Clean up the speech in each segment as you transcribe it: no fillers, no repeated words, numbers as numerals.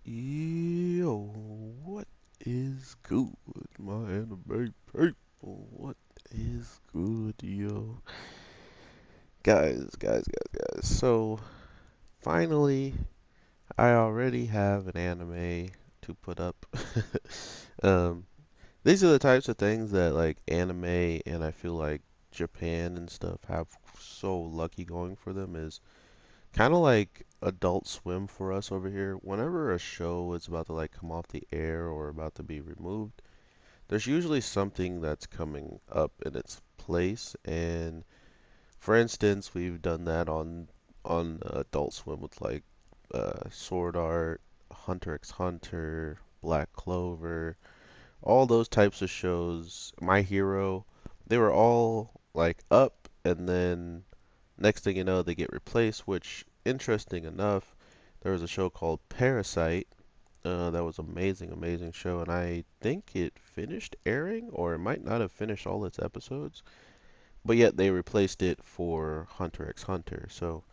Yo, what is good, my anime people? What is good, yo? Guys. So, finally, I already have an anime to put up. um, these are the types of things that, like, anime and I feel like Japan and stuff have so lucky going for them is kind of like Adult Swim for us over here. Whenever a show is about to like come off the air or about to be removed, there's usually something that's coming up in its place. And for instance, we've done that on Adult Swim with like Sword Art, Hunter x Hunter, Black Clover, all those types of shows. My Hero, they were all like up, and then next thing you know, they get replaced, which, interesting enough, there was a show called Parasite. That was amazing show, and I think it finished airing, or it might not have finished all its episodes, but yet they replaced it for Hunter x Hunter. So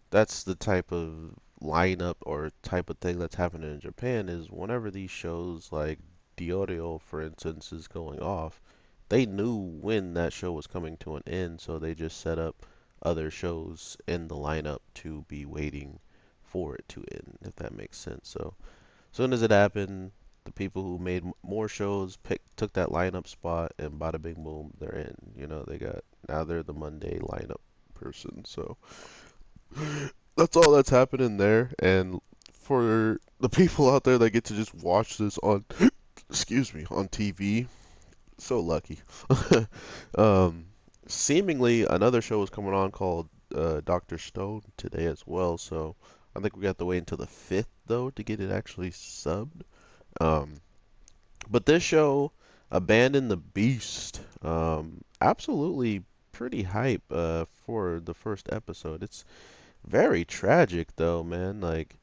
that's the type of lineup or type of thing that's happening in Japan is whenever these shows like Diorio, for instance, is going off, they knew when that show was coming to an end, so they just set up other shows in the lineup to be waiting for it to end, if that makes sense. So, as soon as it happened, the people who made more shows took that lineup spot, and bada bing boom, they're in. Now they're the Monday lineup person. So, that's all that's happening there. And for the people out there that get to just watch this on, excuse me, on TV, so lucky. um, Seemingly another show is coming on called Doctor Stone today as well. So I think we got to wait until the 5th though to get it actually subbed. Um, but this show, Abandon the Beast, absolutely pretty hype for the first episode. It's very tragic though, man. Like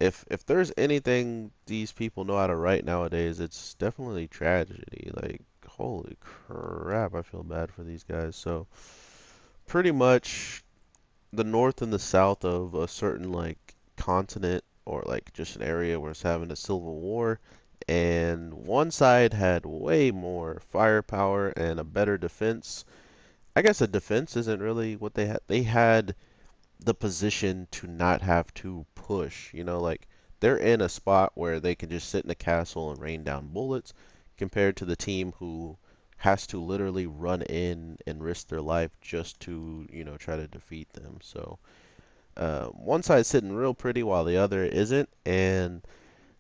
if there's anything these people know how to write nowadays, it's definitely tragedy. Like holy crap, I feel bad for these guys. So pretty much the north and the south of a certain like continent or like just an area where it's having a civil war, and one side had way more firepower and a better defense. I guess a defense isn't really what they had. They had the position to not have to push. Like they're in a spot where they can just sit in a castle and rain down bullets compared to the team who has to literally run in and risk their life just to, try to defeat them. So, one side's sitting real pretty while the other isn't. And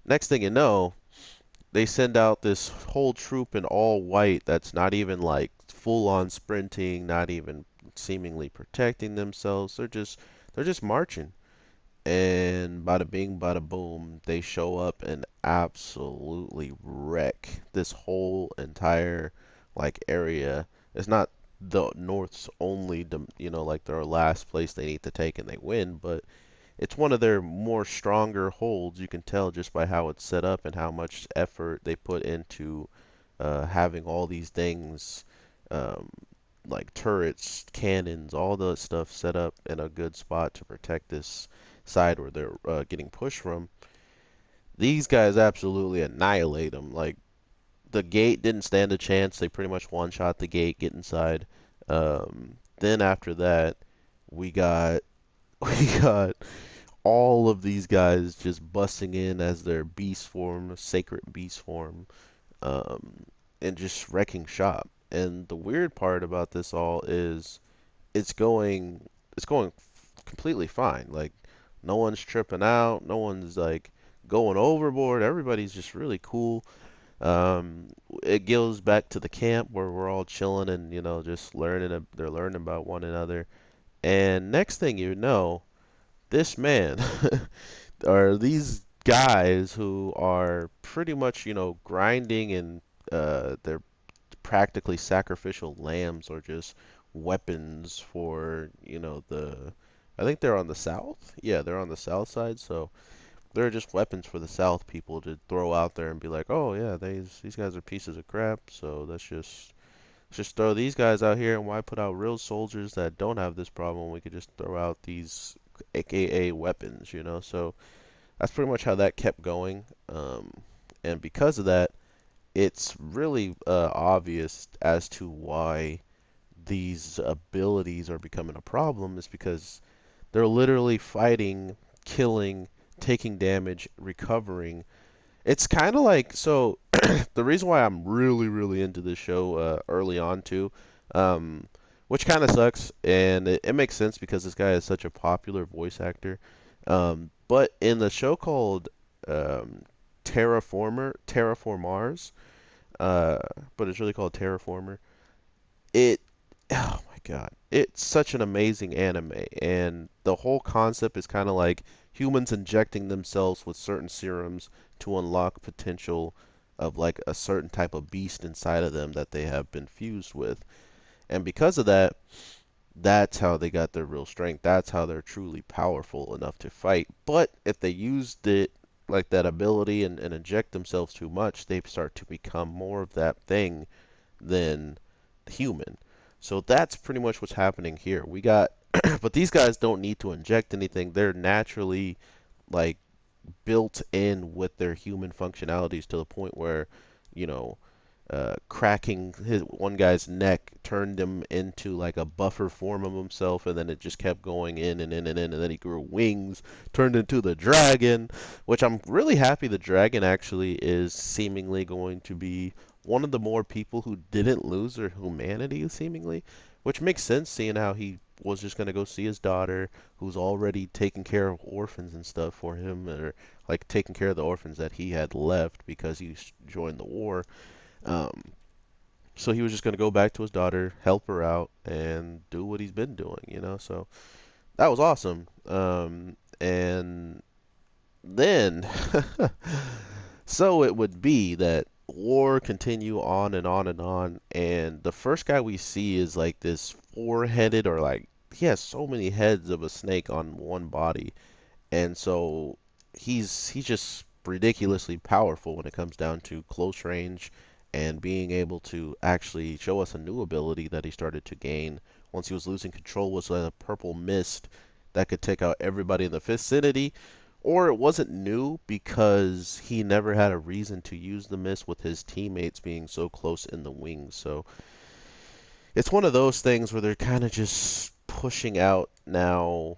next thing you know, they send out this whole troop in all white that's not even like full on sprinting, not even seemingly protecting themselves. They're just marching. And bada bing, bada boom, they show up and absolutely wreck this whole entire like area. It's not the North's only, like their last place they need to take and they win, but it's one of their more stronger holds. You can tell just by how it's set up and how much effort they put into having all these things, um, like turrets, cannons, all the stuff set up in a good spot to protect this side where they're getting pushed from. These guys absolutely annihilate them. Like the gate didn't stand a chance. They pretty much one shot the gate, get inside. Then after that, we got we got all of these guys just busting in as their beast form, sacred beast form, um, and just wrecking shop. And the weird part about this all is it's going it's going completely fine. Like no one's tripping out, no one's like going overboard. Everybody's just really cool. Um, it goes back to the camp where we're all chilling and just learning. They're learning about one another. And next thing you know, this man or these guys who are pretty much grinding and they're practically sacrificial lambs or just weapons for the I think they're on the south. Yeah, they're on the south side, so they're just weapons for the south people to throw out there and be like, oh yeah, these guys are pieces of crap, so let's just throw these guys out here, and why put out real soldiers that don't have this problem? We could just throw out these AKA weapons. So that's pretty much how that kept going. And because of that, it's really obvious as to why these abilities are becoming a problem is because they're literally fighting, killing, taking damage, recovering. It's kind of like so. The reason why I'm really, really into this show early on too, um, which kind of sucks, and it makes sense because this guy is such a popular voice actor. But in the show called um, Terraformars, uh, but it's really called Terraformer. It, oh my God, it's such an amazing anime, and the whole concept is kind of like humans injecting themselves with certain serums to unlock potential of like a certain type of beast inside of them that they have been fused with. And because of that, that's how they got their real strength. That's how they're truly powerful enough to fight. But if they used it like that ability and inject themselves too much, they start to become more of that thing than human. So that's pretty much what's happening here. We got, but these guys don't need to inject anything. They're naturally like built in with their human functionalities to the point where, you know, cracking his one guy's neck turned him into like a buffer form of himself, and then it just kept going in and in and in, and then he grew wings, turned into the dragon, which I'm really happy the dragon actually is seemingly going to be one of the more people who didn't lose their humanity, seemingly, which makes sense seeing how he was just gonna go see his daughter, who's already taking care of orphans and stuff for him, or like taking care of the orphans that he had left because he joined the war. Um, so he was just going to go back to his daughter, help her out, and do what he's been doing, you know? So that was awesome. And then, so it would be that war continue on and on and on, and the first guy we see is like this four-headed, or like he has so many heads of a snake on one body, and so he's just ridiculously powerful when it comes down to close range and being able to actually show us a new ability that he started to gain once he was losing control was a purple mist that could take out everybody in the vicinity. Or it wasn't new because he never had a reason to use the mist with his teammates being so close in the wings. So it's one of those things where they're kind of just pushing out now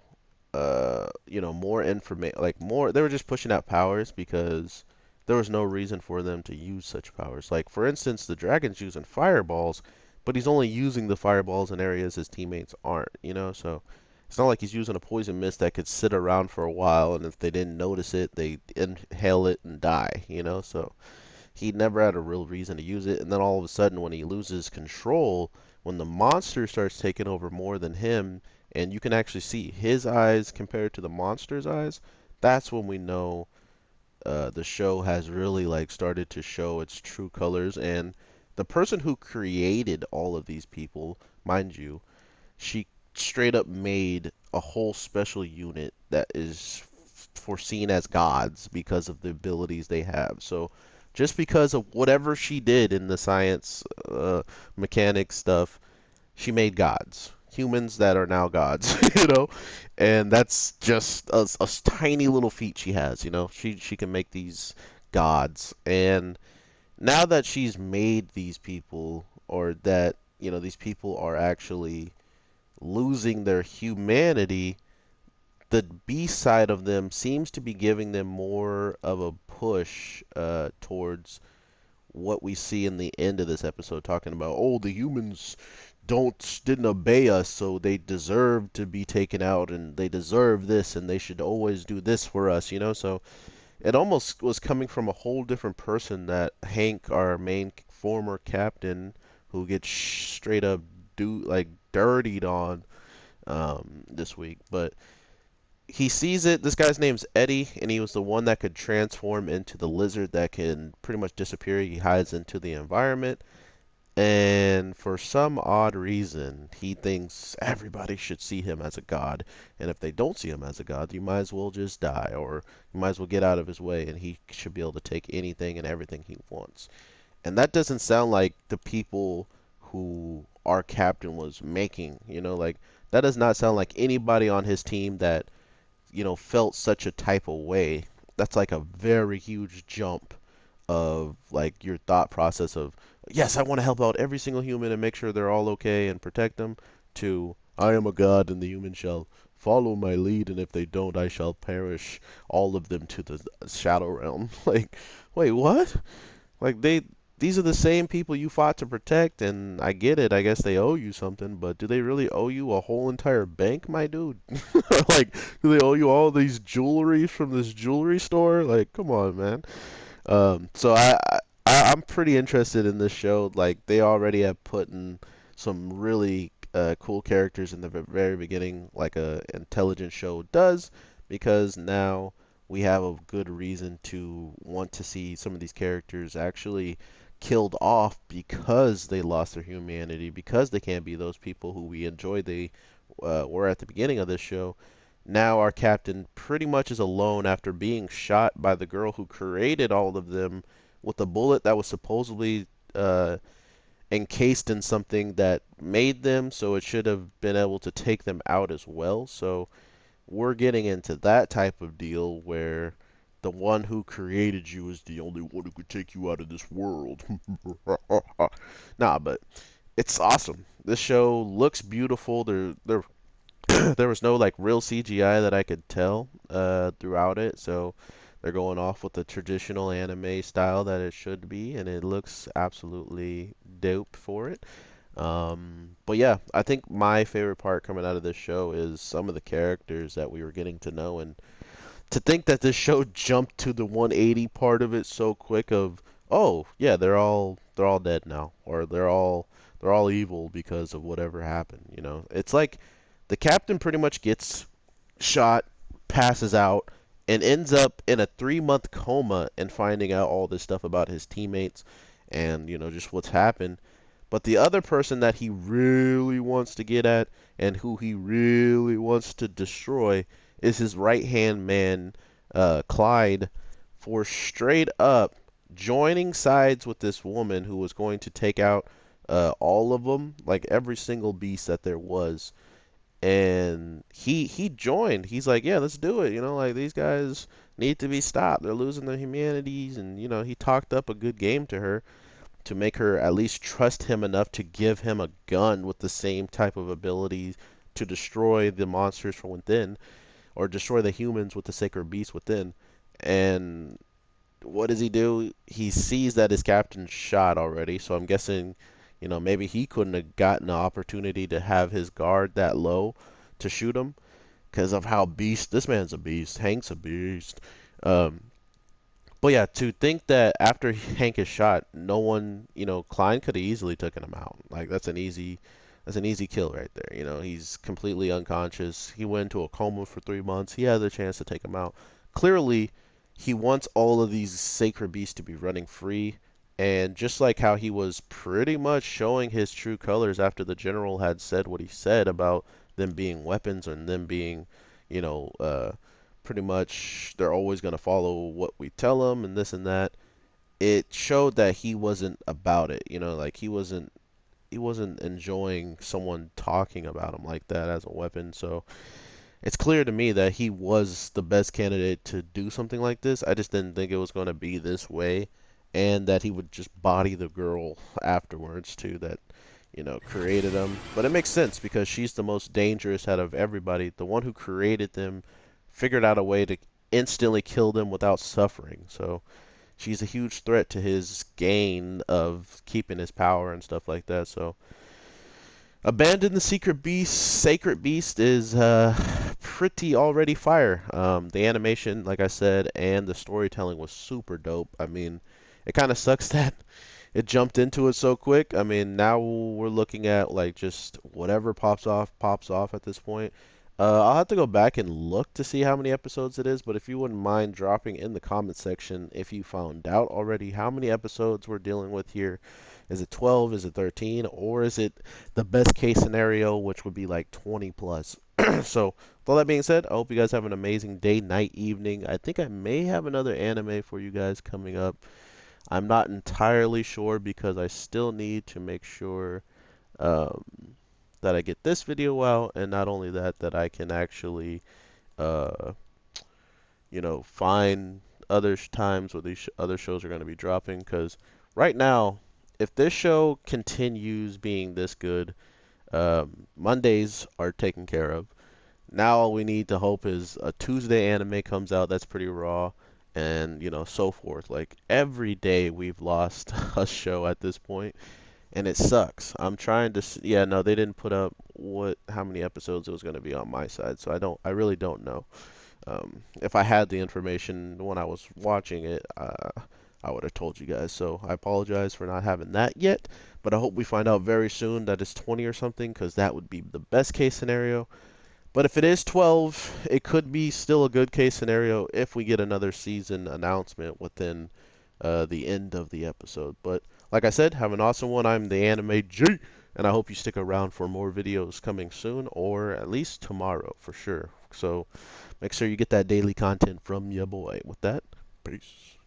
more information, like more, they were just pushing out powers because there was no reason for them to use such powers. Like, for instance, the dragon's using fireballs, but he's only using the fireballs in areas his teammates aren't, you know? So it's not like he's using a poison mist that could sit around for a while, and if they didn't notice it, they inhale it and die, you know? So he never had a real reason to use it, and then all of a sudden, when he loses control, when the monster starts taking over more than him, and you can actually see his eyes compared to the monster's eyes, that's when we know the show has really like started to show its true colors. And the person who created all of these people, mind you, she straight up made a whole special unit that is foreseen as gods because of the abilities they have. So just because of whatever she did in the science, mechanics stuff, she made gods, humans that are now gods, you know, and that's just a tiny little feat she has, you know. She can make these gods, and now that she's made these people, or that these people are actually losing their humanity, the B side of them seems to be giving them more of a push towards what we see in the end of this episode, talking about, oh, the humans didn't obey us, so they deserve to be taken out, and they deserve this, and they should always do this for us, you know. So it almost was coming from a whole different person, that Hank, our main former captain, who gets straight up dirtied on this week. But he sees it. This guy's name's Eddie, and he was the one that could transform into the lizard that can pretty much disappear. He hides into the environment, and for some odd reason, he thinks everybody should see him as a god. And if they don't see him as a god, you might as well just die, or you might as well get out of his way, and he should be able to take anything and everything he wants. And that doesn't sound like the people who our captain was making, like that does not sound like anybody on his team that, felt such a type of way. that's like a very huge jump of like your thought process of, yes, I want to help out every single human and make sure they're all okay and protect them, to I am a god and the humans shall follow my lead, and if they don't, I shall perish all of them to the shadow realm. Like, wait, what? Like these are the same people you fought to protect, and I get it. I guess they owe you something, but do they really owe you a whole entire bank, my dude? Like, do they owe you all these jewelries from this jewelry store? Like, come on, man. So I'm pretty interested in this show. Like they already have put in some really cool characters in the very beginning, like a intelligent show does, because now we have a good reason to want to see some of these characters actually killed off because they lost their humanity, because they can't be those people who we enjoyed they were at the beginning of this show. Now our captain pretty much is alone after being shot by the girl who created all of them with a bullet that was supposedly encased in something that made them, so it should have been able to take them out as well. So we're getting into that type of deal where the one who created you is the only one who could take you out of this world. Nah, but it's awesome. This show looks beautiful. There was no like real CGI that I could tell throughout it, so they're going off with the traditional anime style that it should be, and it looks absolutely dope for it. But yeah, I think my favorite part coming out of this show is some of the characters that we were getting to know, and to think that this show jumped to the 180 part of it so quick of, oh yeah, they're all dead now, or they're all evil because of whatever happened. It's like the captain pretty much gets shot, passes out, and ends up in a 3-month coma and finding out all this stuff about his teammates and just what's happened. But the other person that he really wants to get at and who he really wants to destroy is his right hand man, Clyde, for straight up joining sides with this woman who was going to take out all of them, like every single beast that there was. And he joined. He's like, yeah, let's do it. Like these guys need to be stopped. They're losing their humanities, and he talked up a good game to her to make her at least trust him enough to give him a gun with the same type of abilities to destroy the monsters from within, or destroy the humans with the sacred beast within. And what does he do? He sees that his captain's shot already, so I'm guessing, maybe he couldn't have gotten the opportunity to have his guard that low to shoot him because of how beast this man's a beast. Hank's a beast. Um, but yeah, to think that after Hank is shot, no one, Klein could have easily taken him out. Like that's an easy kill right there. He's completely unconscious. He went into a coma for 3 months. He had the chance to take him out. Clearly, he wants all of these sacred beasts to be running free. And just like how he was pretty much showing his true colors after the general had said what he said about them being weapons and them being, you know, uh, pretty much they're always going to follow what we tell them and this and that. It showed that he wasn't about it. Like he wasn't enjoying someone talking about him like that as a weapon. So it's clear to me that he was the best candidate to do something like this. I just didn't think it was going to be this way, and that he would just body the girl afterwards too. That created him. But it makes sense because she's the most dangerous out of everybody. The one who created them figured out a way to instantly kill them without suffering. So she's a huge threat to his gain of keeping his power and stuff like that. So Abandon the Secret Beast. Sacred Beast is pretty already fire. The animation, like I said, and the storytelling was super dope. I mean, it kind of sucks that it jumped into it so quick. I mean, now we're looking at like just whatever pops off at this point. I'll have to go back and look to see how many episodes it is, but if you wouldn't mind dropping in the comment section if you found out already how many episodes we're dealing with here. Is it 12? Is it 13? Or is it the best case scenario, which would be like 20 plus? So, with all that being said, I hope you guys have an amazing day, night, evening. I think I may have another anime for you guys coming up. I'm not entirely sure because I still need to make sure um, that I get this video out, and not only that, that I can actually, uh, find other times where these other shows are going to be dropping. Because right now, if this show continues being this good, Mondays are taken care of. Now all we need to hope is a Tuesday anime comes out that's pretty raw, and so forth. Like every day we've lost a show at this point, and it sucks. I'm trying to yeah, no, they didn't put up how many episodes it was going to be on my side, so I really don't know. If I had the information when I was watching it, I would have told you guys. So I apologize for not having that yet, but I hope we find out very soon that it's 20 or something, because that would be the best case scenario. But if it is 12, it could be still a good case scenario if we get another season announcement within the end of the episode. But like I said, have an awesome one. I'm the Anime G, and I hope you stick around for more videos coming soon, or at least tomorrow for sure. So make sure you get that daily content from your boy. With that, peace.